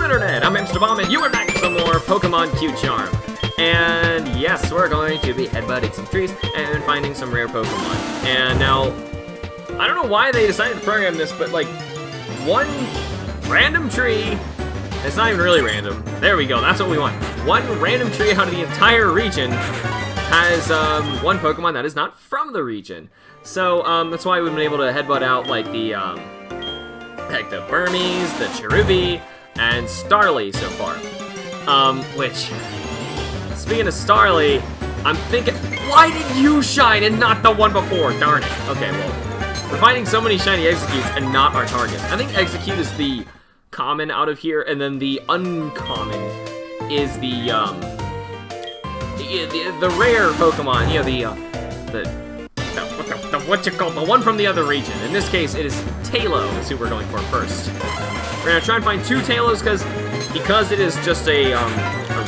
Internet! I'm Ep.57, and you are back with some more Pokemon Q-Charm. And yes, we're going to be headbutting some trees and finding some rare Pokemon. And now, I don't know why they decided to program this, but like, one random tree, it's not even really random, there we go, that's what we want. One random tree out of the entire region has one Pokemon that is not from the region. So that's why we've been able to headbutt out like the Burmese, the Cherubi, and Starly so far. Which, speaking of Starly, I'm thinking, why did you shine and not the one before? Darn it. Okay, well, we're finding so many shiny Executes and not our target. I think Execute is the common out of here, and then the uncommon is the rare Pokemon. You know, the one from the other region. In this case, it is Tailo, is who we're going for first. We're gonna try and find two Talos because it is just a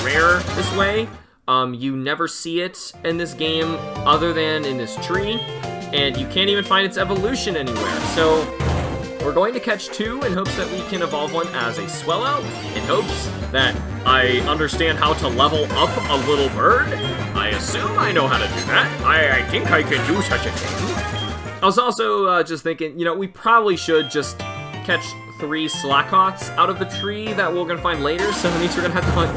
rare this way. You never see it in this game other than in this tree, and you can't even find its evolution anywhere. So we're going to catch two in hopes that we can evolve one as a Swellow, in hopes that I understand how to level up a little bird. I assume I know how to do that. I think I can do such a thing. I was also just thinking, you know, we probably should just catch 3 Slackoths out of the tree that we're gonna find later, so that means we're gonna have to hunt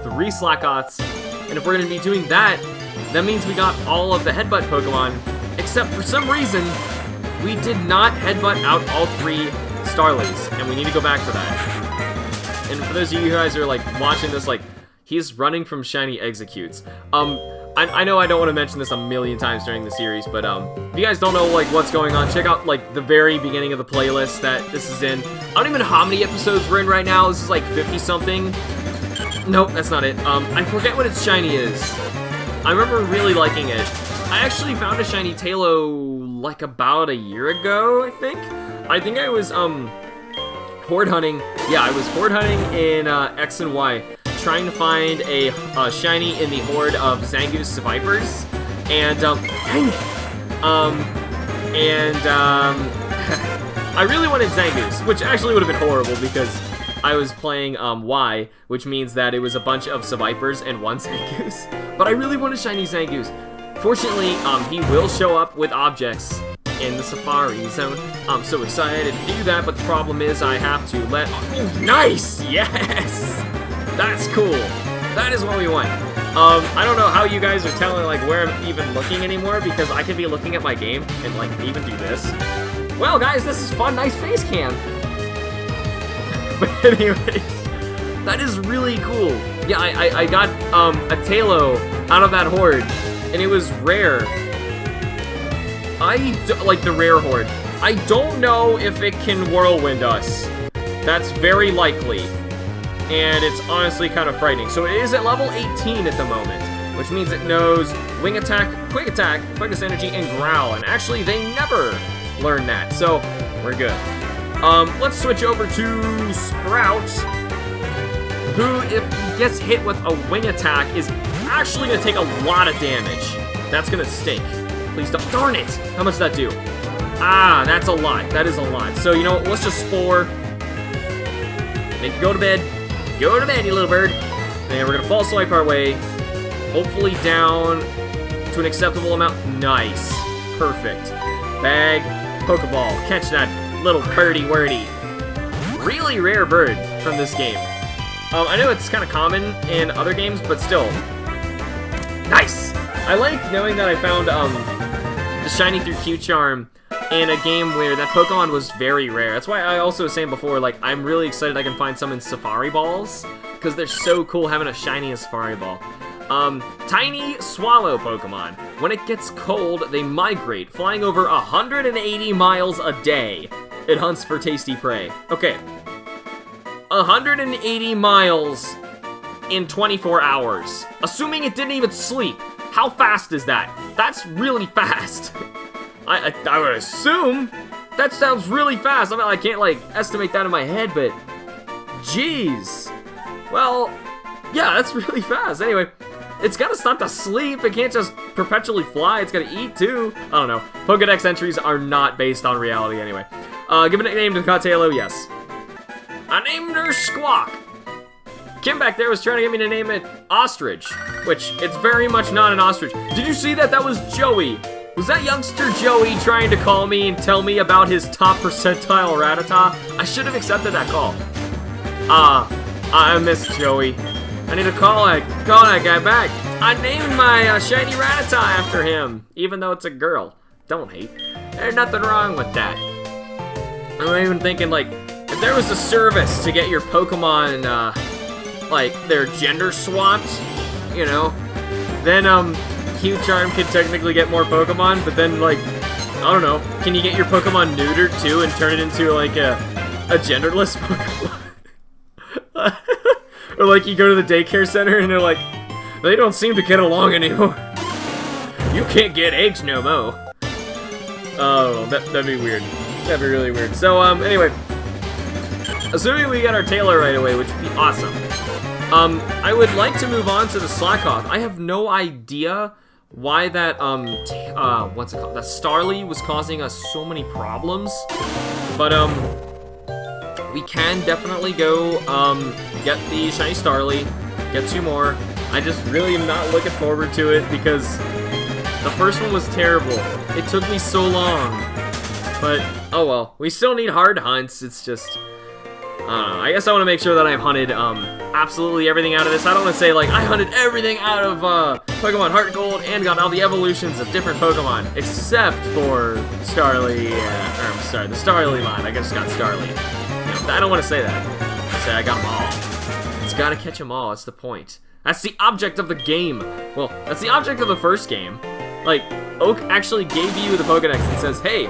3 Slackoths, and if we're gonna be doing that, that means we got all of the Headbutt Pokemon, except for some reason, we did not headbutt out all 3 Starlies, and we need to go back for that. And for those of you guys who are like watching this, like, he's running from shiny Executes. I know I don't want to mention this a million times during the series, but if you guys don't know like what's going on, check out like the very beginning of the playlist that this is in. I don't even know how many episodes we're in right now. This is like 50 something. Nope, that's not it. I forget what its shiny is. I remember really liking it. I actually found a shiny Tailo like about a year ago, I think. I think I was horde hunting. Yeah, I was horde hunting in X and Y, trying to find a shiny in the horde of Zangoose Vipers, and dang it! I really wanted Zangoose, which actually would have been horrible because I was playing Y, which means that it was a bunch of Vipers and one Zangoose. But I really wanted shiny Zangoose. Fortunately, he will show up with objects in the Safari Zone. I'm so excited to do that, but the problem is I have to let... Oh, nice! Yes! That's cool. That is what we want. I don't know how you guys are telling like where I'm even looking anymore, because I could be looking at my game and like even do this. Well, guys, this is fun. Nice face cam. But anyway, that is really cool. Yeah, I got a Tailo out of that horde, and it was rare. Like the rare horde. I don't know if it can whirlwind us. That's very likely. And it's honestly kind of frightening. So it is at level 18 at the moment, which means it knows Wing Attack, Quickness Energy, and Growl. And actually, they never learn that, so we're good. Let's switch over to Sprout, who, if he gets hit with a Wing Attack, is actually going to take a lot of damage. That's going to stink. Please don't. Darn it! How much does that do? Ah, that's a lot. That is a lot. So, you know what? Let's just Spore. Make it go to bed. Go to bed, you little bird. And we're gonna False Swipe our way, hopefully down to an acceptable amount. Nice. Perfect. Bag, Pokeball. Catch that little birdie wordy. Really rare bird from this game. I know it's kind of common in other games, but still. Nice. I like knowing that I found the shiny through Q-Charm in a game where that Pokemon was very rare. That's why I also was saying before, like, I'm really excited I can find some in Safari Balls, because they're so cool having a shiny Safari Ball. Tiny Swallow Pokemon. When it gets cold, they migrate, flying over 180 miles a day. It hunts for tasty prey. Okay. 180 miles in 24 hours. Assuming it didn't even sleep. How fast is that? That's really fast. I would assume that sounds really fast. I mean, I can't like estimate that in my head, but jeez. Well, yeah, that's really fast. Anyway, it's gotta stop to sleep. It can't just perpetually fly. It's gotta eat too. I don't know. Pokedex entries are not based on reality anyway. Give a nickname to Tailo, yes. I named her Squawk. Kim back there was trying to get me to name it Ostrich, which it's very much not an ostrich. Did you see that? That was Joey. Was that youngster Joey trying to call me and tell me about his top percentile Rattata? I should have accepted that call. I miss Joey. I need to call that guy back. I named my shiny Rattata after him, even though it's a girl. Don't hate. There's nothing wrong with that. I'm even thinking, like, if there was a service to get your Pokemon, like, their gender swapped, you know, then, Q-Charm could technically get more Pokemon, but then, like, I don't know, can you get your Pokemon neutered, too, and turn it into, like, a genderless Pokemon? Or, like, you go to the daycare center, and they're like, they don't seem to get along anymore. You can't get eggs no more. Oh, that'd be weird. That'd be really weird. So, anyway, assuming we get our Taylor right away, which would be awesome, I would like to move on to the Slackoth. I have no idea why that, what's it called? That Starly was causing us so many problems, but, we can definitely go, get the Shiny Starly, get 2 more. I just really am not looking forward to it because the first one was terrible. It took me so long, but oh well. We still need hard hunts. It's just, I guess I want to make sure that I've hunted absolutely everything out of this. I don't want to say like I hunted everything out of Pokemon Heart Gold and got all the evolutions of different Pokemon except for Starly. Or I'm sorry, the Starly line. I just got Starly. You know, I don't want to say that. I say I got them all. It's gotta catch them all. That's the point. That's the object of the game. Well, that's the object of the first game. Like, Oak actually gave you the Pokedex and says, hey,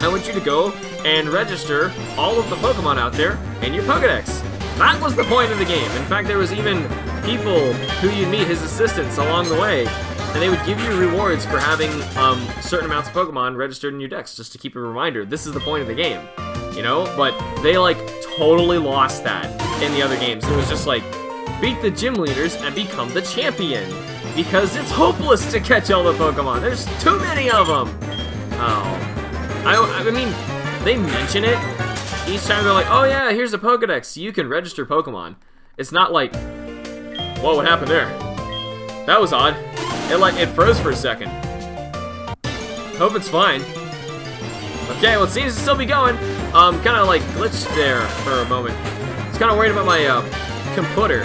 I want you to go and register all of the Pokemon out there in your Pokedex. That was the point of the game. In fact, there was even people who you'd meet, his assistants, along the way, and they would give you rewards for having certain amounts of Pokemon registered in your Dex, just to keep a reminder. This is the point of the game, you know? But they, like, totally lost that in the other games. It was just like, beat the gym leaders and become the champion. Because it's hopeless to catch all the Pokemon. There's too many of them. Oh. I mean, they mention it. Each time they're like, oh yeah, here's a Pokedex. So you can register Pokemon. It's not like, whoa, what happened there? That was odd. It froze for a second. Hope it's fine. Okay, well it seems to still be going. Kind of like glitched there for a moment. I was kind of worried about my computer.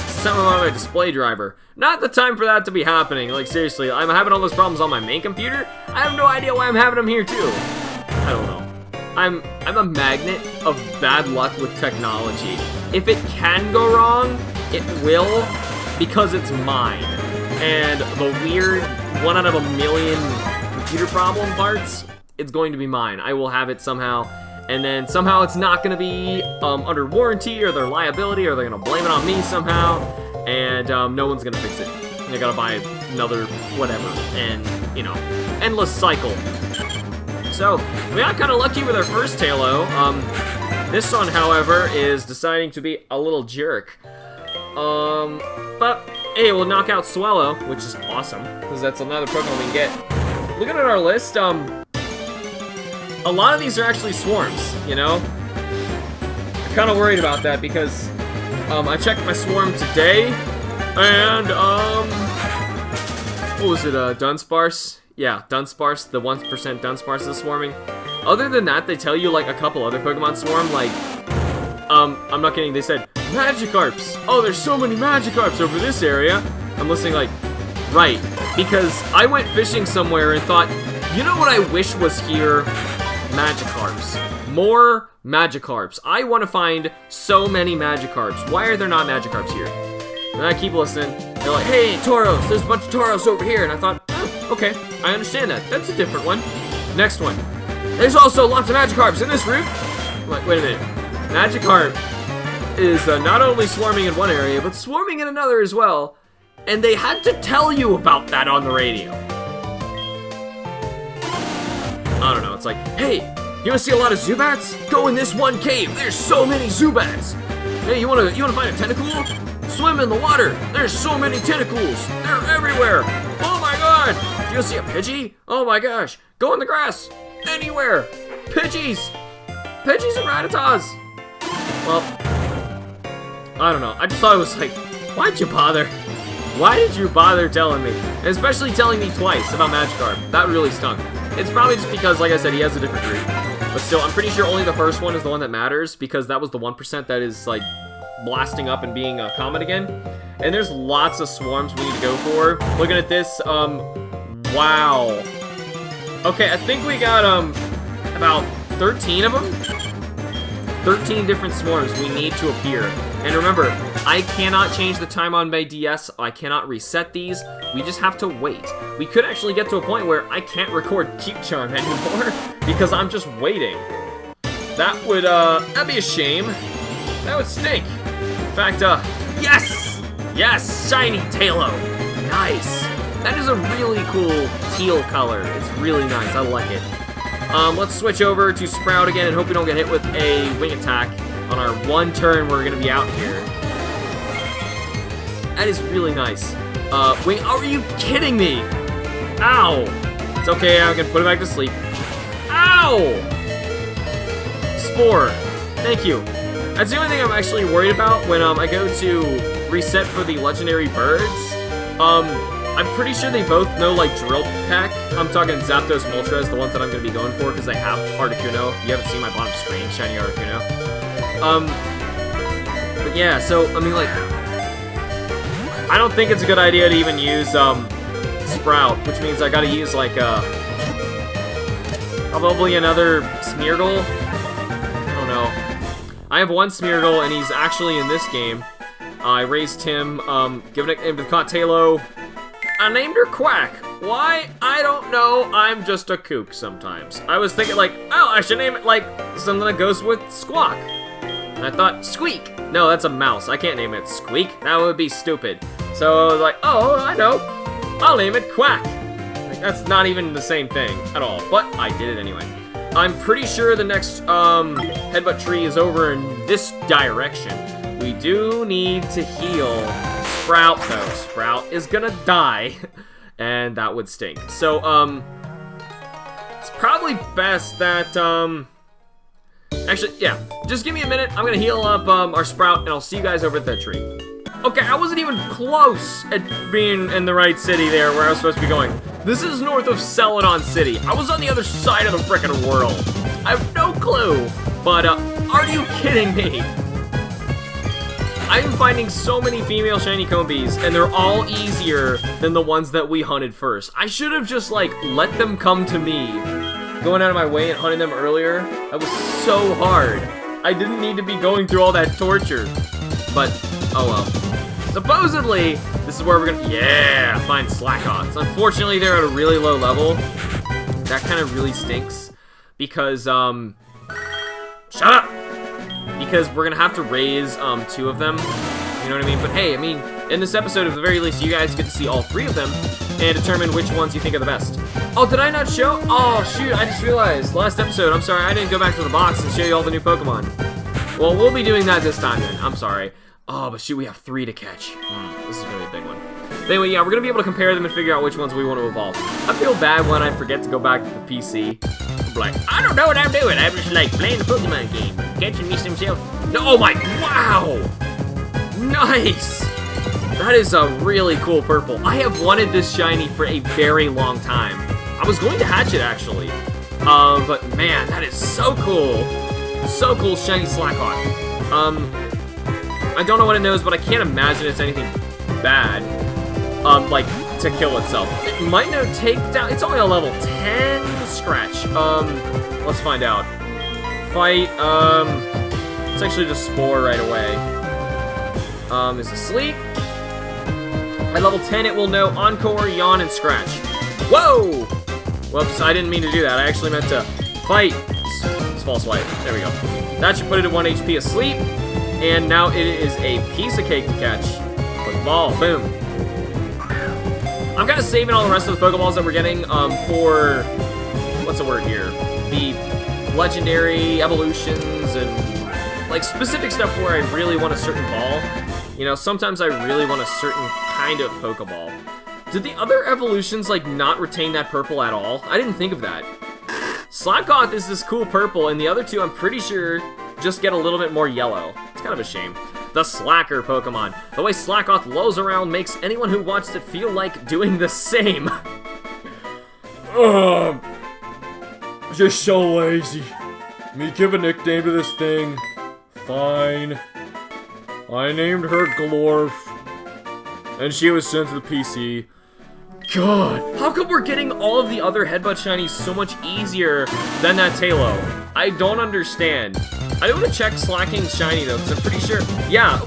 Something about my display driver. Not the time for that to be happening. Like seriously, I'm having all those problems on my main computer. I have no idea why I'm having them here too. I don't know. I'm a magnet of bad luck with technology. If it can go wrong, it will, because it's mine. And the weird 1 out of a million computer problem parts, it's going to be mine. I will have it somehow. And then somehow it's not going to be under warranty or their liability, or they're going to blame it on me somehow, and no one's going to fix it. I got to buy another whatever, and, you know, endless cycle. So, we got kind of lucky with our first Tailo. This one, however, is deciding to be a little jerk. But, hey, we'll knock out Swellow, which is awesome, because that's another Pokemon we can get. Looking at our list, a lot of these are actually swarms, you know? I'm kind of worried about that because I checked my swarm today, and, what was it, Dunsparce? Yeah, Dunsparce, the 1% Dunsparce is swarming. Other than that, they tell you, like, a couple other Pokemon swarm, like, I'm not kidding, they said, Magikarps! Oh, there's so many Magikarps over this area! I'm listening like, right, because I went fishing somewhere and thought, you know what I wish was here? Magikarps. More Magikarps. I want to find so many Magikarps. Why are there not Magikarps here? And I keep listening. They're like, hey, Tauros, there's a bunch of Tauros over here. And I thought, oh, okay, I understand that. That's a different one. Next one. There's also lots of Magikarps in this route. I'm like, wait a minute. Magikarp is not only swarming in one area, but swarming in another as well. And they had to tell you about that on the radio. I don't know, it's like, hey, you wanna see a lot of Zubats? Go in this one cave, there's so many Zubats! Hey, you wanna find a tentacle? Swim in the water, there's so many tentacles! They're everywhere! Oh my god! Do you see a Pidgey? Oh my gosh! Go in the grass! Anywhere! Pidgeys! Pidgeys and Rattatas! Well, I don't know. I just thought it was like, why'd you bother? Why did you bother telling me? And especially telling me twice about Magikarp. That really stunk. It's probably just because, like I said, he has a different route. But still, I'm pretty sure only the first one is the one that matters, because that was the 1% that is, like, blasting up and being a comet again. And there's lots of swarms we need to go for. Looking at this, wow. Okay, I think we got, about 13 of them? 13 different swarms we need to appear. And remember, I cannot change the time on my DS. I cannot reset these. We just have to wait. We could actually get to a point where I can't record Cute Charm anymore because I'm just waiting. That would, that'd be a shame. That would stink. In fact, yes! Yes! Shiny Tailo! Nice! That is a really cool teal color. It's really nice. I like it. Let's switch over to Sprout again and hope we don't get hit with a wing attack on our one turn we're gonna be out here. That is really nice. Wing, are you kidding me? Ow! It's okay, I'm gonna put it back to sleep. Ow! Spore. Thank you. That's the only thing I'm actually worried about when I go to reset for the legendary birds. I'm pretty sure they both know, like, Drill Peck. I'm talking Zapdos, Moltres, the ones that I'm going to be going for, because they have Articuno. You haven't seen my bottom screen, shiny Articuno. But yeah, so, I mean, like, I don't think it's a good idea to even use, Sprout, which means I gotta use, like, probably another Smeargle. I don't know. I have one Smeargle, and he's actually in this game. I raised him, given it with Tailo. I named her Quack. Why? I don't know. I'm just a kook sometimes. I was thinking, like, oh, I should name it, like, something that goes with Squawk. And I thought, Squeak. No, that's a mouse. I can't name it Squeak. That would be stupid. So I was like, oh, I know. I'll name it Quack. Like, that's not even the same thing at all. But I did it anyway. I'm pretty sure the next Headbutt tree is over in this direction. We do need to heal Sprout, though. Sprout is gonna die, and that would stink. So, it's probably best that, actually, yeah, just give me a minute. I'm gonna heal up, our Sprout, and I'll see you guys over at that tree. Okay, I wasn't even close at being in the right city there where I was supposed to be going. This is north of Celadon City. I was on the other side of the frickin' world. I have no clue, but, are you kidding me? I'm finding so many female shiny Combees, and they're all easier than the ones that we hunted first. I should have just, like, let them come to me. Going out of my way and hunting them earlier, that was so hard. I didn't need to be going through all that torture. But, oh well. Supposedly, this is where we're gonna, yeah, find Slackoths. Unfortunately, they're at a really low level. That kind of really stinks. Because, shut up! Because we're gonna have to raise, 2 of them. You know what I mean? But hey, I mean, in this episode, at the very least, you guys get to see all 3 of them and determine which ones you think are the best. Oh, did I not show? Oh, shoot, I just realized. Last episode, I'm sorry, I didn't go back to the box and show you all the new Pokemon. Well, we'll be doing that this time then. I'm sorry. Oh, but shoot, we have 3 to catch. This is gonna be a big one. But anyway, yeah, we're gonna be able to compare them and figure out which ones we want to evolve. I feel bad when I forget to go back to the PC. I'm like, I don't know what I'm doing. I'm just like playing the Pokemon game, catching me some shells. No, oh my, wow! Nice! That is a really cool purple. I have wanted this shiny for a very long time. I was going to hatch it, actually. But man, that is so cool. So cool, shiny Slackhawk. I don't know what it knows, but I can't imagine it's anything bad. Like, to kill itself. It might know takedown. It's only a level 10 scratch. Let's find out. Fight, it's actually just Spore right away. Is asleep. At level 10, it will know Encore, Yawn, and Scratch. Whoa! Whoops, I didn't mean to do that. I actually meant to fight. It's false swipe. There we go. That should put it at 1 HP asleep. And now it is a piece of cake to catch. With ball, boom. I'm kind of saving all the rest of the Pokeballs that we're getting for, what's the word here? The legendary evolutions and like specific stuff where I really want a certain ball. You know, sometimes I really want a certain kind of Pokeball. Did the other evolutions like not retain that purple at all? I didn't think of that. Slackoth is this cool purple, and the other 2 I'm pretty sure just get a little bit more yellow. It's kind of a shame. the Slacker Pokemon. The way Slackoth lulls around makes anyone who watched it feel like doing the same. Just so lazy. Me give a nickname to this thing. Fine. I named her Glorf. And she was sent to the PC. God, how come we're getting all of the other Headbutt Shinies so much easier than that Tailo? I don't understand. I want to check Slacking's Shiny though, because I'm pretty sure, yeah,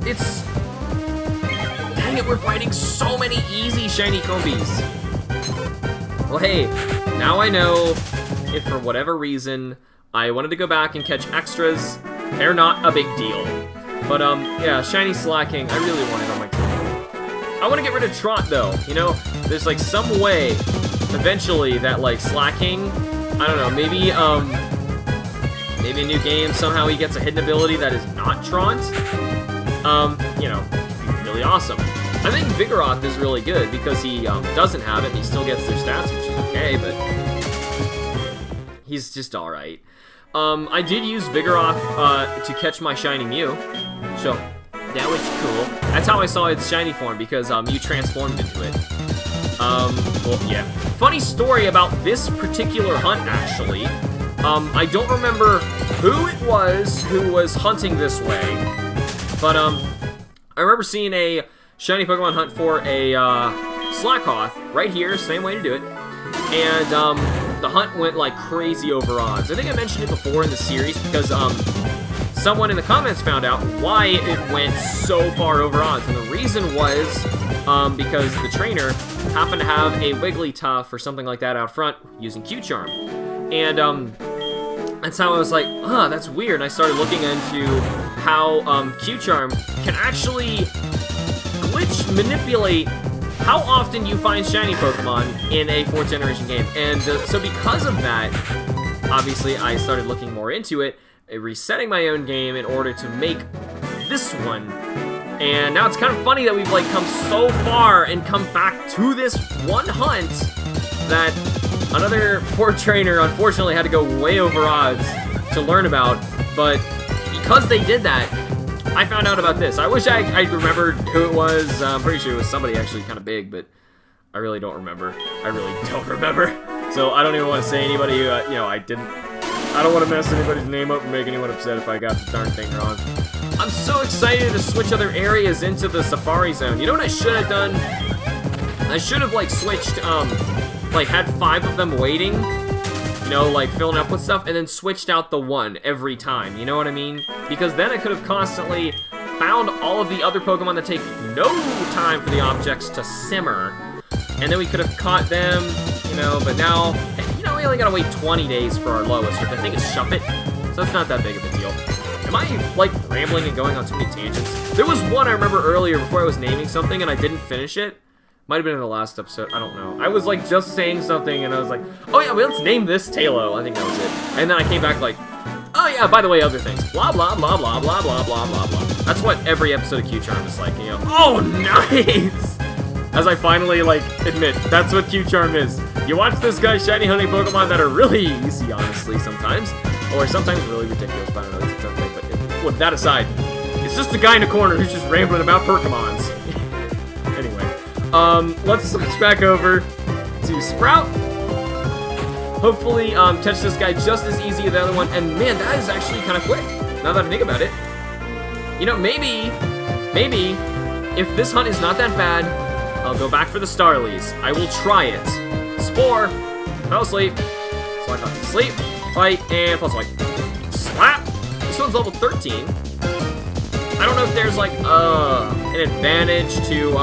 it's... Dang it, we're finding so many easy Shiny Combies. Well, hey, now I know if for whatever reason I wanted to go back and catch extras, they're not a big deal. But, yeah, Shiny Slacking, I really want it on my team. I want to get rid of Trot, though, you know? There's, like, some way, eventually, that, like, Slacking, I don't know, maybe a new game, somehow he gets a hidden ability that is not Trot. You know, it'd be really awesome. I think Vigoroth is really good, because he, doesn't have it, and he still gets their stats, which is okay, but he's just alright. I did use Vigoroth, to catch my Shiny Mew, so that was cool. That's how I saw its shiny form, because you transformed into it. Well, yeah. Funny story about this particular hunt, actually. I don't remember who it was who was hunting this way, but I remember seeing a shiny Pokemon hunt for a Slackoth right here, same way to do it, and the hunt went like crazy over odds. I think I mentioned it before in the series because someone in the comments found out why it went so far over odds, and the reason was because the trainer happened to have a Wigglytuff or something like that out front using Q-Charm, and that's how I was like, huh, that's weird, and I started looking into how Q-Charm can actually glitch, manipulate how often you find shiny Pokemon in a 4th generation game, and so because of that, obviously I started looking more into it, resetting my own game in order to make this one. And now it's kind of funny that we've like come so far and come back to this one hunt that another poor trainer unfortunately had to go way over odds to learn about. But because they did that, I found out about this. I wish I remembered who it was. I'm pretty sure it was somebody actually kind of big, but I really don't remember. I really don't remember. So I don't even want to say anybody who, you know, I don't want to mess anybody's name up and make anyone upset if I got the darn thing wrong. I'm so excited to switch other areas into the Safari Zone. You know what I should have done? I should have, like, switched, like, had 5 of them waiting, you know, like, filling up with stuff, and then switched out the one every time, you know what I mean? Because then I could have constantly found all of the other Pokemon that take no time for the objects to simmer, and then we could have caught them, you know, but now, you know, we only gotta wait 20 days for our lowest, which I think is Shuppet, so that's not that big of a deal. Am I, like, rambling and going on too many tangents? There was one I remember earlier before I was naming something and I didn't finish it. Might have been in the last episode, I don't know. I was, like, just saying something and I was like, oh yeah, well, let's name this Tailo. I think that was it. And then I came back like, oh yeah, by the way, other things. Blah, blah, blah, blah, blah, blah, blah, blah, blah. That's what every episode of Q-Charm is like, you know. Oh, nice! As I finally, like, admit, that's what Q-Charm is. You watch this guy shiny hunting Pokemon that are really easy, honestly, sometimes. Or sometimes really ridiculous, but I don't know, it's okay. But with that aside, it's just a guy in a corner who's just rambling about Pokemons. Anyway, let's switch back over to Sprout. Hopefully, catch this guy just as easy as the other one. And man, that is actually kind of quick, now that I think about it. You know, maybe, if this hunt is not that bad, I'll go back for the Starlies. I will try it. Spore, fell asleep, so I got to sleep, fight, and plus like, slap! This one's level 13. I don't know if there's like, an advantage to,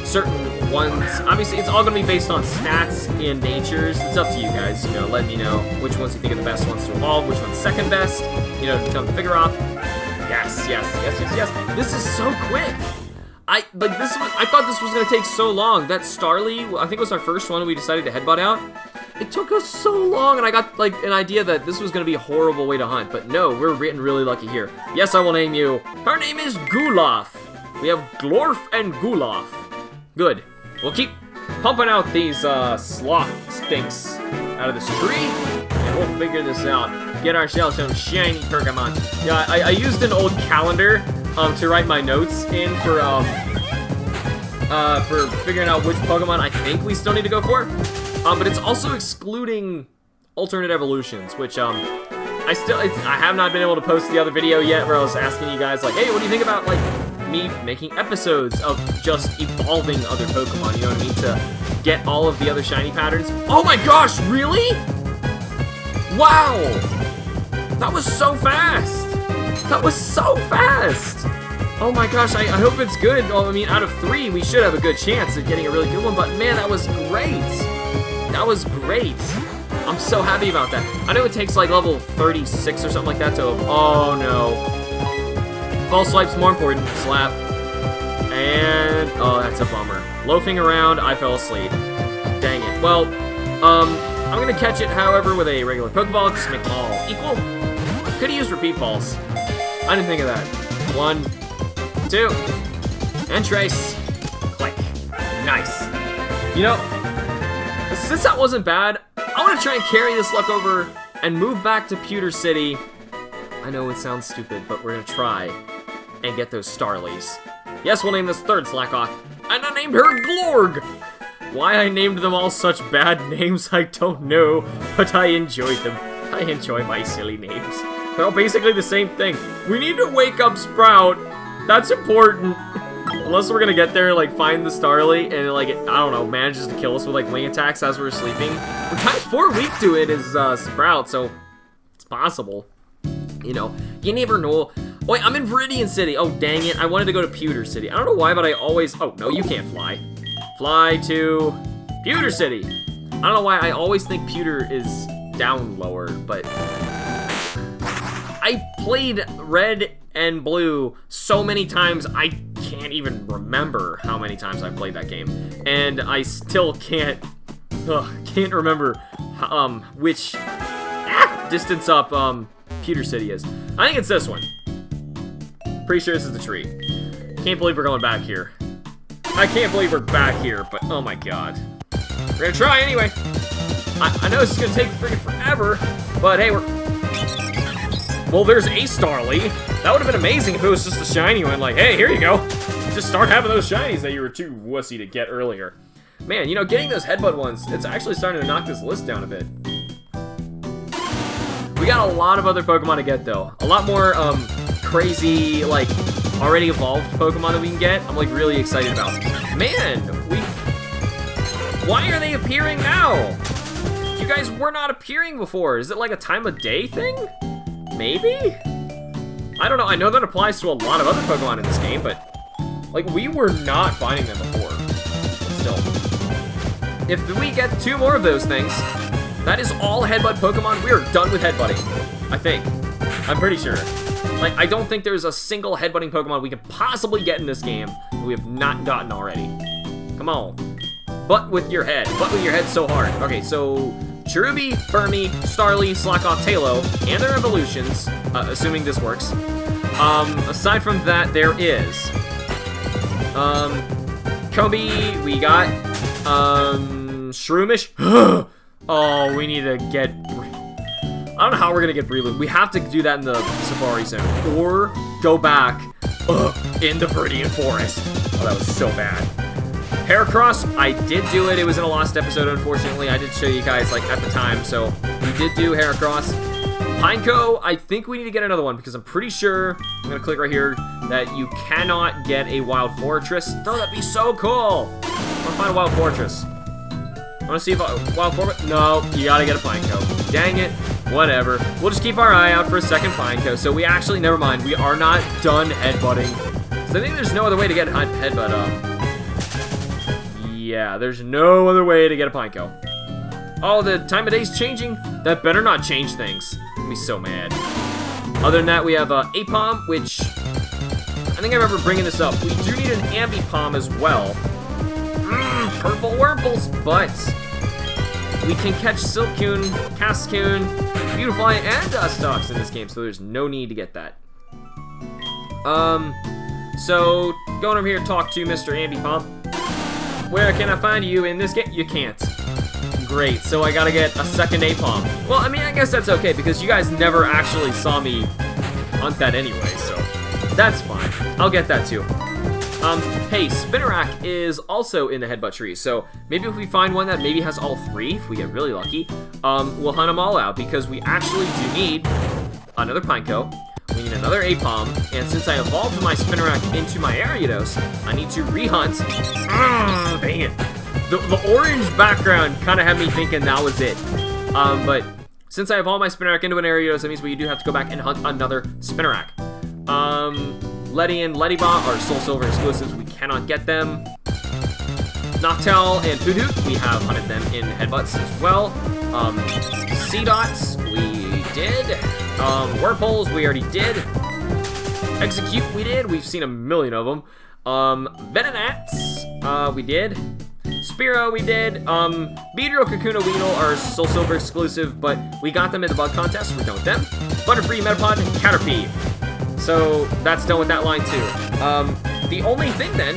certain ones. Obviously, it's all gonna be based on stats and natures. It's up to you guys, you know, let me know which ones you think are the best ones to evolve, which one's second best, you know, to become the Vigoroth. Yes. This is so quick. I thought this was gonna take so long. That Starly, I think it was our first one we decided to headbutt out. It took us so long, and I got like an idea that this was gonna be a horrible way to hunt, but no, we're getting really lucky here. Yes, I will name you. Her name is Gulof. We have Glorf and Gulof. Good. We'll keep pumping out these sloth stinks out of this tree, and we'll figure this out. get ourselves some shiny Pokemon. Yeah, I used an old calendar to write my notes in for figuring out which Pokemon I think we still need to go for. But it's also excluding alternate evolutions, which I have not been able to post the other video yet where I was asking you guys like, hey, what do you think about like me making episodes of just evolving other Pokemon, you know what I mean, to get all of the other shiny patterns. Oh my gosh, really? Wow! That was so fast! That was so fast! Oh my gosh, I hope it's good. Well, I mean, out of 3, we should have a good chance of getting a really good one, but man, that was great! That was great! I'm so happy about that. I know it takes like level 36 or something like that to... Oh no. False Swipe's more important. Slap. And... oh, that's a bummer. Loafing around, I fell asleep. Dang it. Well, I'm gonna catch it, however, with a regular Pokeball. Just make them all equal. Could've used Repeat Balls. I didn't think of that. 1, 2, and Trace. Click. Nice. You know, since that wasn't bad, I want to try and carry this luck over and move back to Pewter City. I know it sounds stupid, but we're gonna try and get those Starlies. Yes, we'll name this third Slackoth, and I named her Glorg. Why I named them all such bad names, I don't know, but I enjoyed them. I enjoy my silly names. They're all basically the same thing. We need to wake up Sprout. That's important. Unless we're gonna get there, like, find the Starly, and, like, I don't know, manages to kill us with, like, wing attacks as we're sleeping. We're times 4 weak to it is, Sprout, so it's possible. You know, you never know. Oh, wait, I'm in Viridian City. Oh, dang it. I wanted to go to Pewter City. I don't know why, but I always... oh, no, you can't fly. Fly to Pewter City. I don't know why I always think Pewter is down lower, but... I played Red and Blue so many times, I can't even remember how many times I played that game. And I still can't remember which distance up Pewter City is. I think it's this one. Pretty sure this is the tree. Can't believe we're going back here. I can't believe we're back here, but oh my god. We're gonna try anyway. I know this is gonna take freaking forever, but hey, well, there's a Starly. That would have been amazing if it was just a shiny one. Like, hey, here you go. Just start having those shinies that you were too wussy to get earlier. Man, you know, getting those Headbutt ones, it's actually starting to knock this list down a bit. We got a lot of other Pokemon to get, though. A lot more, crazy, like, already evolved Pokemon that we can get. I'm, like, really excited about. Man, why are they appearing now? You guys were not appearing before. Is it, like, a time of day thing? Maybe? I don't know. I know that applies to a lot of other Pokemon in this game, but like we were not finding them before. Still, if we get 2 more of those things, that is all Headbutt Pokemon. We are done with headbutting. I think. I'm pretty sure. Like I don't think there's a single headbutting Pokemon we could possibly get in this game that we have not gotten already. Come on. Butt with your head. Butt with your head so hard. Okay, so Cherubi, Burmy, Starly, Slackoth, Tailo, and their evolutions, assuming this works. Aside from that, there is Kobe, we got Shroomish. Oh, we need to get... I don't know how we're gonna get Breloom. We have to do that in the Safari Zone, or go back in the Viridian Forest. Oh, that was so bad. Heracross, I did do it. It was in a lost episode, unfortunately. I did show you guys, like, at the time, so we did do Heracross. Pineco, I think we need to get another one, because I'm pretty sure, I'm gonna click right here, that you cannot get a Wild Fortress. Oh, that'd be so cool! I wanna find a Wild Fortress. I wanna see if Wild Fortress... No, you gotta get a Pineco. Dang it. Whatever. We'll just keep our eye out for a second Pineco. So we actually, never mind, we are not done headbutting. So I think there's no other way to get Headbutt up. Yeah, there's no other way to get a Pineco. Oh, the time of day's changing? That better not change things. I'm be so mad. Other than that, we have Apom, which I think I remember bringing this up. We do need an Ambipom as well. Purple Wurmples, but we can catch Silcoon, Cascoon, Beautifly, and Dustox in this game, so there's no need to get that. So going over here to talk to Mr. Ambipom. Where can I find you in this game? You can't. Great, so I gotta get a second napalm. Well, I mean, I guess that's okay, because you guys never actually saw me hunt that anyway, so that's fine. I'll get that too. Hey, Spinnerack is also in the Headbutt tree, so maybe if we find one that maybe has all 3, if we get really lucky, we'll hunt them all out, because we actually do need another Pineco, we need another Apom, and since I evolved my Spinnerack into my Ariados, I need to rehunt. Dang it. The orange background kind of had me thinking that was it. But since I evolved my Spinnerack into an Ariados, that means we do have to go back and hunt another Spinnerack. Letty and Lettybot are Soul Silver exclusives. We cannot get them. Noctowl and Hoothoot, we have hunted them in Headbutts as well. Seedots, we did. Whirlpools, we already did. Execute, we did. We've seen a million of them. Venonats, we did. Spearow, we did. Beedrill, Kakuna, Weedle are Soul Silver exclusive, but we got them in the bug contest, so we're done with them. Butterfree, Metapod, and Caterpie. So that's done with that line too. The only thing then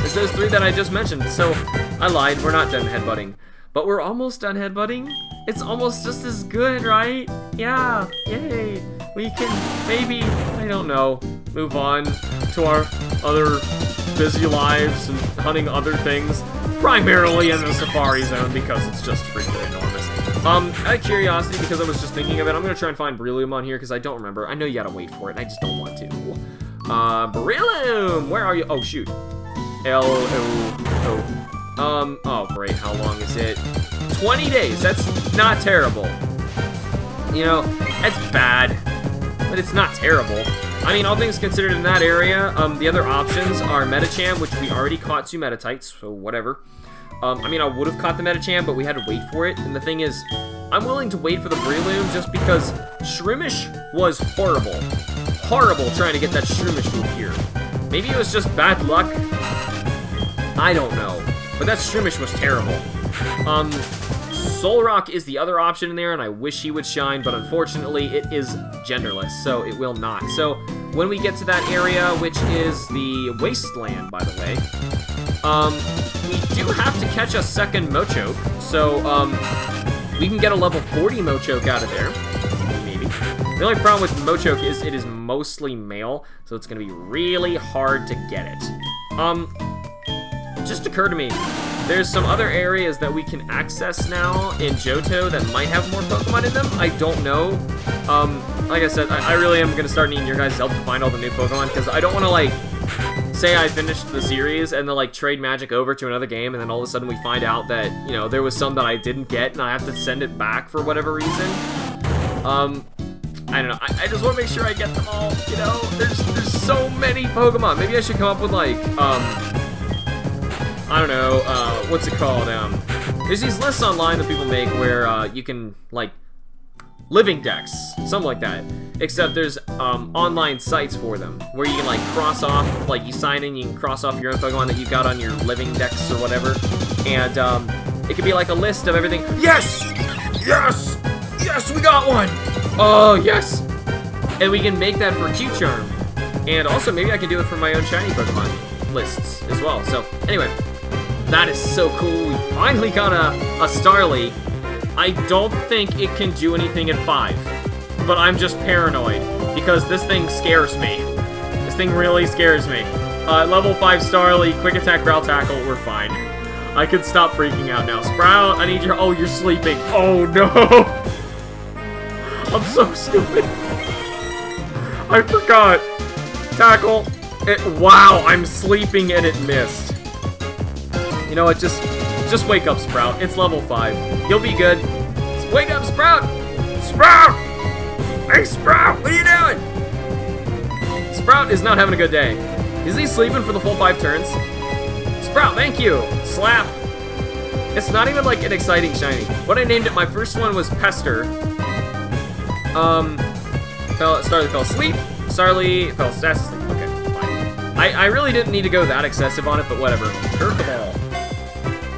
is those 3 that I just mentioned. So I lied, we're not done headbutting. But we're almost done headbutting. It's almost just as good, right? Yeah, yay. We can maybe, I don't know, move on to our other busy lives and hunting other things. Primarily in the Safari Zone because it's just freaking enormous. Out of curiosity, because I was just thinking of it, I'm gonna try and find Breloom on here because I don't remember. I know you gotta wait for it, and I just don't want to. Breloom! Where are you? Oh, shoot. L-O-O. Oh, great. How long is it? 20 days. That's not terrible. You know, that's bad, but it's not terrible. I mean, all things considered in that area, the other options are Metacham, which we already caught 2 Metatites, so whatever. I mean, I would have caught the Metacham, but we had to wait for it, and the thing is, I'm willing to wait for the Breloom just because Shroomish was horrible. Horrible trying to get that Shroomish move here. Maybe it was just bad luck. I don't know, but that Shroomish was terrible. Solrock is the other option in there, and I wish he would shine, but unfortunately, it is genderless, so it will not. So, when we get to that area, which is the Wasteland, by the way, we do have to catch a second Mochoke, so, we can get a level 40 Mochoke out of there, maybe. The only problem with Mochoke is it is mostly male, so it's gonna be really hard to get it. It just occurred to me, there's some other areas that we can access now in Johto that might have more Pokemon in them. I don't know. Like I said, I really am going to start needing your guys' help to find all the new Pokemon, because I don't want to, like, say I finished the series and then, like, trade Magic over to another game, and then all of a sudden we find out that, you know, there was some that I didn't get, and I have to send it back for whatever reason. I don't know. I just want to make sure I get them all, you know? There's so many Pokemon. Maybe I should come up with, like, I don't know, what's it called, there's these lists online that people make where, you can, like, living decks, something like that, except there's, online sites for them, where you can, like, cross off, like, you sign in, you can cross off your own Pokemon that you've got on your living decks or whatever, and, it could be, like, a list of everything. Yes! Yes! Yes, we got one! Oh, yes! And we can make that for Q-Charm, and also, maybe I can do it for my own shiny Pokemon lists as well, so, anyway. That is so cool. We finally got a Starly. I don't think it can do anything at 5. But I'm just paranoid. Because this thing scares me. This thing really scares me. Level 5 Starly, Quick Attack, Growl Tackle, we're fine. I could stop freaking out now. Sprout, I need your... Oh, you're sleeping. Oh, no. I'm so stupid. I forgot. Tackle. Wow, I'm sleeping and it missed. You know what, just wake up, Sprout. It's level 5. You'll be good. Wake up, Sprout! Sprout! Hey, Sprout, what are you doing? Sprout is not having a good day. Is he sleeping for the full 5 turns? Sprout, thank you! Slap! It's not even, like, an exciting shiny. What I named it, my first one was Pester. Starly fell asleep. Starly fell asleep. Okay, fine. I really didn't need to go that excessive on it, but whatever. Curveball.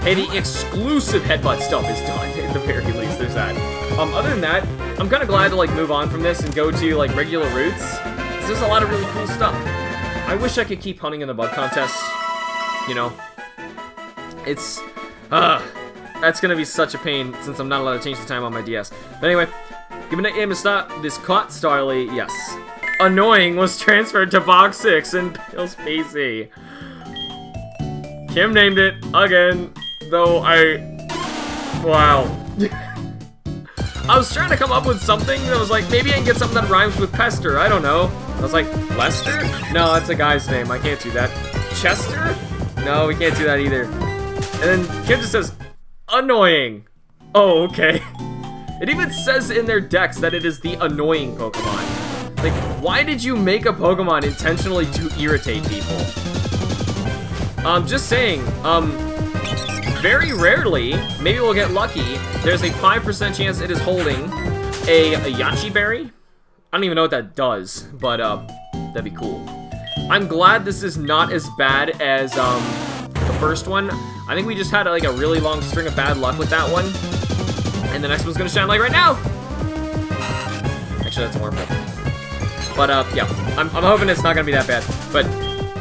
Hey, the exclusive Headbutt stuff is done, at the very least, there's that. Other than that, I'm kind of glad to, like, move on from this and go to, like, regular routes. There's a lot of really cool stuff. I wish I could keep hunting in the bug contests, you know? It's, That's gonna be such a pain since I'm not allowed to change the time on my DS. But anyway, given a name to stop this caught Starly, yes. Annoying was transferred to box 6 in Bill's PC. Kim named it again, though wow. I was trying to come up with something that was like, maybe I can get something that rhymes with Pester, I don't know. I was like, Lester? No, that's a guy's name, I can't do that. Chester? No, we can't do that either. And then Kim just says, annoying. Oh, okay. It even says in their decks that it is the annoying Pokemon. Like, why did you make a Pokemon intentionally to irritate people? Just saying, very rarely, maybe we'll get lucky, there's a 5% chance it is holding a Yachi Berry. I don't even know what that does, but, that'd be cool. I'm glad this is not as bad as, the first one. I think we just had like a really long string of bad luck with that one. And the next one's gonna shine like right now. Actually, that's a Wormhole. But yeah, I'm hoping it's not gonna be that bad. But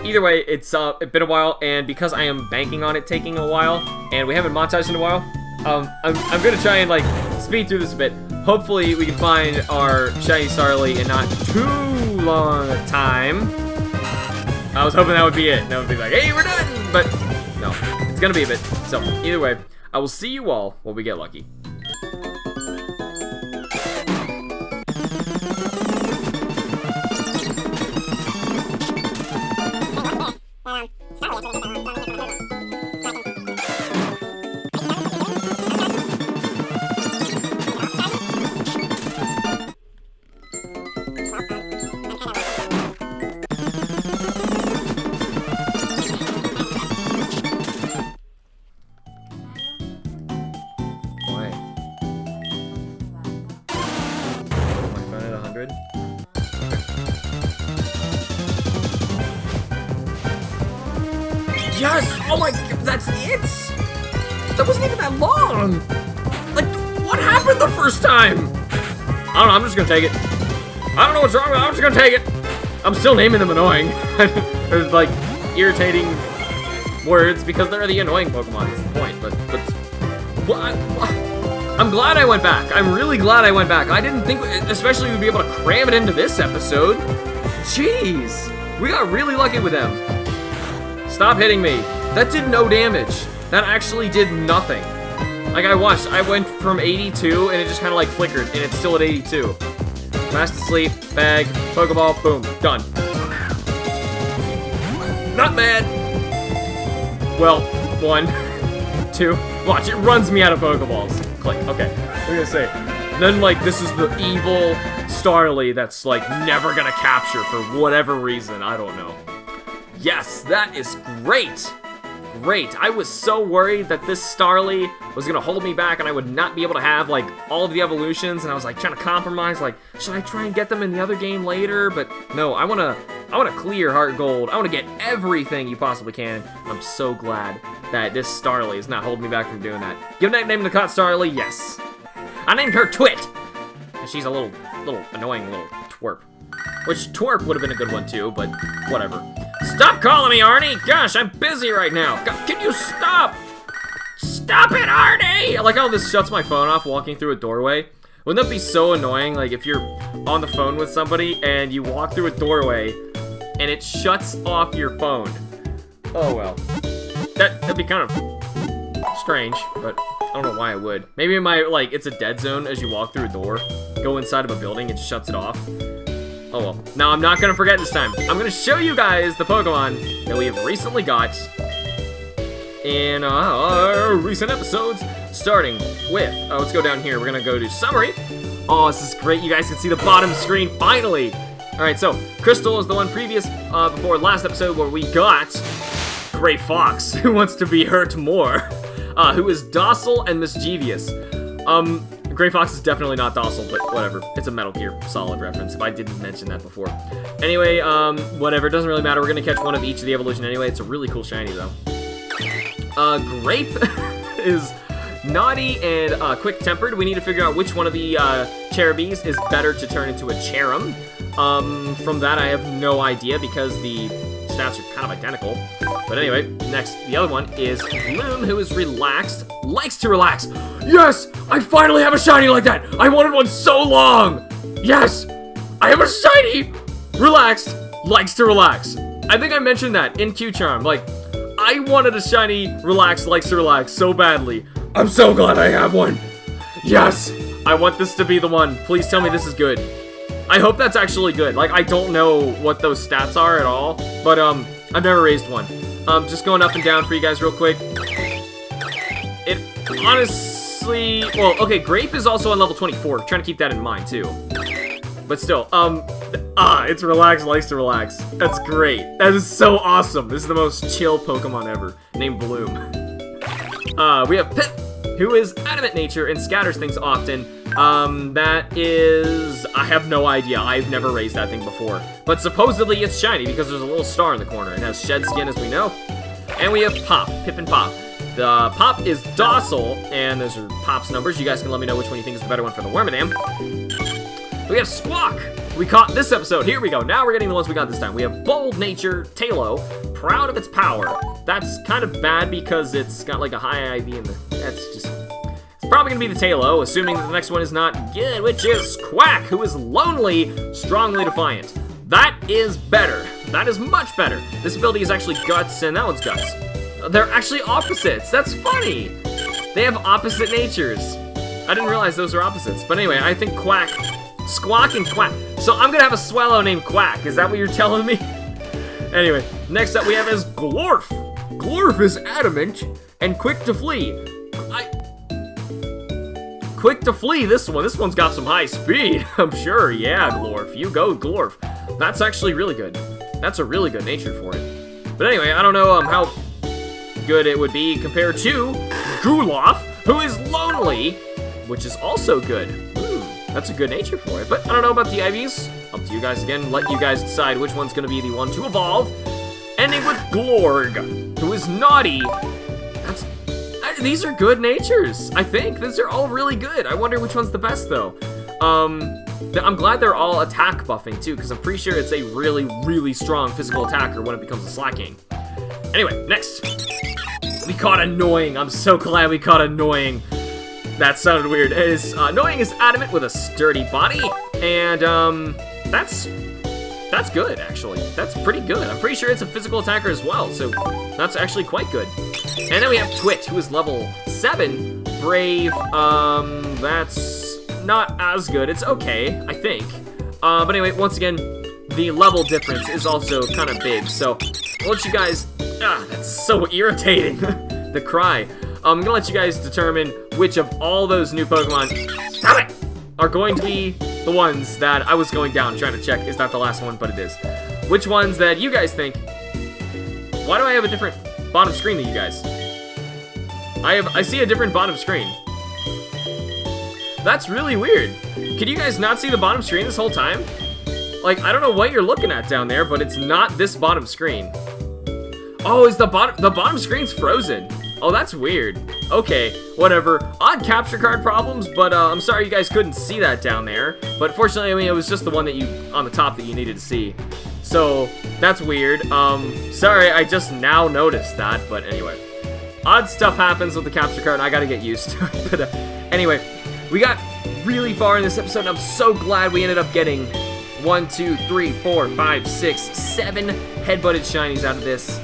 either way, it's been a while, and because I am banking on it taking a while, and we haven't monetized in a while, I'm gonna try and like speed through this a bit. Hopefully we can find our shiny Starly in not too long a time. I was hoping that would be it. That would be like, hey, we're done! But no, it's gonna be a bit. So, either way, I will see you all when we get lucky. Yes! Oh my god, that's it? That wasn't even that long! Like, what happened the first time? I don't know, I'm just gonna take it. I don't know what's wrong with it, I'm just gonna take it. I'm still naming them annoying. They're like irritating words because they're the annoying Pokemon, that's the point. But I'm glad I went back. I'm really glad I went back. I didn't think, especially we'd be able to cram it into this episode. Jeez, we got really lucky with them. Stop hitting me. That did no damage. That actually did nothing. Like I watched, I went from 82 and it just kind of like flickered and it's still at 82. Fast asleep, bag, Pokeball, boom, done. Not bad. Well, 1, 2, watch, it runs me out of Pokeballs. Click, okay, what are you gonna say? Then like, this is the evil Starly that's like never gonna capture for whatever reason, I don't know. Yes, that is great! Great. I was so worried that this Starly was gonna hold me back and I would not be able to have like all of the evolutions, and I was like trying to compromise, like, should I try and get them in the other game later? But no, I wanna clear Heart Gold. I wanna get everything you possibly can. I'm so glad that this Starly is not holding me back from doing that. Give that name to Caught Starly, yes. I named her Twit. And she's a little annoying little twerp. Which twerp would have been a good one too, but whatever. Stop calling me Arnie! Gosh, I'm busy right now. God, can you stop? Stop it, Arnie! I like how this shuts my phone off walking through a doorway. Wouldn't that be so annoying? Like if you're on the phone with somebody and you walk through a doorway and it shuts off your phone. Oh well. That'd be kind of strange, but I don't know why it would. Maybe it might, like, it's a dead zone as you walk through a door. Go inside of a building, it shuts it off. Oh well. Now I'm not gonna forget this time. I'm gonna show you guys the Pokemon that we have recently got in our recent episodes, starting with, let's go down here. We're gonna go to summary. Oh, this is great. You guys can see the bottom screen finally. All right, so Crystal is the one previous before last episode where we got Gray Fox, who wants to be hurt more, who is docile and mischievous. Gray Fox is definitely not docile, but whatever. It's a Metal Gear Solid reference, if I didn't mention that before. Anyway, whatever, it doesn't really matter. We're gonna catch one of each of the evolution anyway. It's a really cool shiny, though. Grape is naughty and quick-tempered. We need to figure out which one of the Cherubies is better to turn into a Cherum. From that, I have no idea, because the stats are kind of identical. But anyway, next, the other one is Bloom, who is relaxed, likes to relax. Yes! I finally have a shiny like that! I wanted one so long! Yes! I have a shiny! Relaxed, likes to relax. I think I mentioned that in Q-Charm. Like, I wanted a shiny, relaxed, likes to relax so badly. I'm so glad I have one. Yes! I want this to be the one. Please tell me this is good. I hope that's actually good. Like, I don't know what those stats are at all, but, I've never raised one. Just going up and down for you guys real quick. It honestly, well, okay, Grape is also on level 24. Trying to keep that in mind, too. But still, it's relaxed, likes to relax. That's great. That is so awesome. This is the most chill Pokemon ever, named Bloom. We have Pip, who is adamant nature and scatters things often. That is, I have no idea. I've never raised that thing before. But supposedly it's shiny because there's a little star in the corner. It has shed skin, as we know. And we have Pop, Pip and Pop. The Pop is docile, and those are Pop's numbers. You guys can let me know which one you think is the better one for the Wormadam. We have Squawk. We caught this episode. Here we go. Now we're getting the ones we got this time. We have Bold Nature, Tailo, proud of its power. That's kind of bad because it's got like a high IV in the... That's just... It's probably going to be the Tailo, assuming that the next one is not good, which is Quack, who is lonely, strongly defiant. That is better. That is much better. This ability is actually Guts, and that one's Guts. They're actually opposites. That's funny. They have opposite natures. I didn't realize those are opposites. But anyway, I think Quack... Squawk and Quack. So I'm gonna have a Swallow named Quack. Is that what you're telling me? Anyway, next up we have is Glorf. Glorf is adamant and quick to flee. Quick to flee, this one. This one's got some high speed, I'm sure. Yeah, Glorf. You go, Glorf. That's actually really good. That's a really good nature for it. But anyway, I don't know how good it would be compared to Gulof, who is lonely, which is also good. That's a good nature for it, but I don't know about the IVs. Up to you guys again. Let you guys decide which one's going to be the one to evolve. Ending with Glorg, who is naughty. These are good natures, I think. These are all really good. I wonder which one's the best, though. I'm glad they're all attack buffing, too, because I'm pretty sure it's a really, really strong physical attacker when it becomes a Slacking. Anyway, next. We caught Annoying. I'm so glad we caught Annoying. That sounded weird. Annoying is adamant with a sturdy body, and that's good, actually. That's pretty good. I'm pretty sure it's a physical attacker as well, so that's actually quite good. And then we have Twit, who is level 7. Brave, that's not as good. It's okay, I think. But anyway, once again, the level difference is also kind of big, so I'll let you guys... that's so irritating. The cry. I'm gonna let you guys determine which of all those new Pokemon, stop it, are going to be the ones that I was going down trying to check. Is that the last one? But it is. Which ones that you guys think? Why do I have a different bottom screen than you guys? I see a different bottom screen. That's really weird. Can you guys not see the bottom screen this whole time? Like, I don't know what you're looking at down there, but it's not this bottom screen. Oh, is the bottom screen's frozen? Oh, that's weird. Okay, whatever. Odd capture card problems, but I'm sorry you guys couldn't see that down there. But fortunately, I mean, it was just the one that on the top that you needed to see. So, that's weird. Sorry, I just now noticed that, but anyway. Odd stuff happens with the capture card, and I gotta get used to it. But anyway, we got really far in this episode, and I'm so glad we ended up getting 1, 2, 3, 4, 5, 6, 7 headbutted shinies out of this.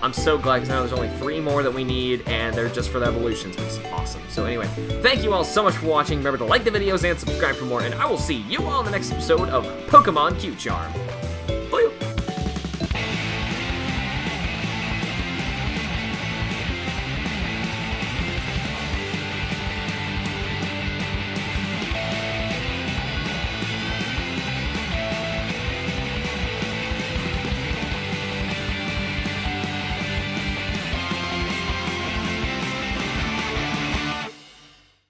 I'm so glad because now there's only 3 more that we need, and they're just for the evolutions, which is awesome. So anyway, thank you all so much for watching. Remember to like the videos and subscribe for more, and I will see you all in the next episode of Pokemon Q-Charm.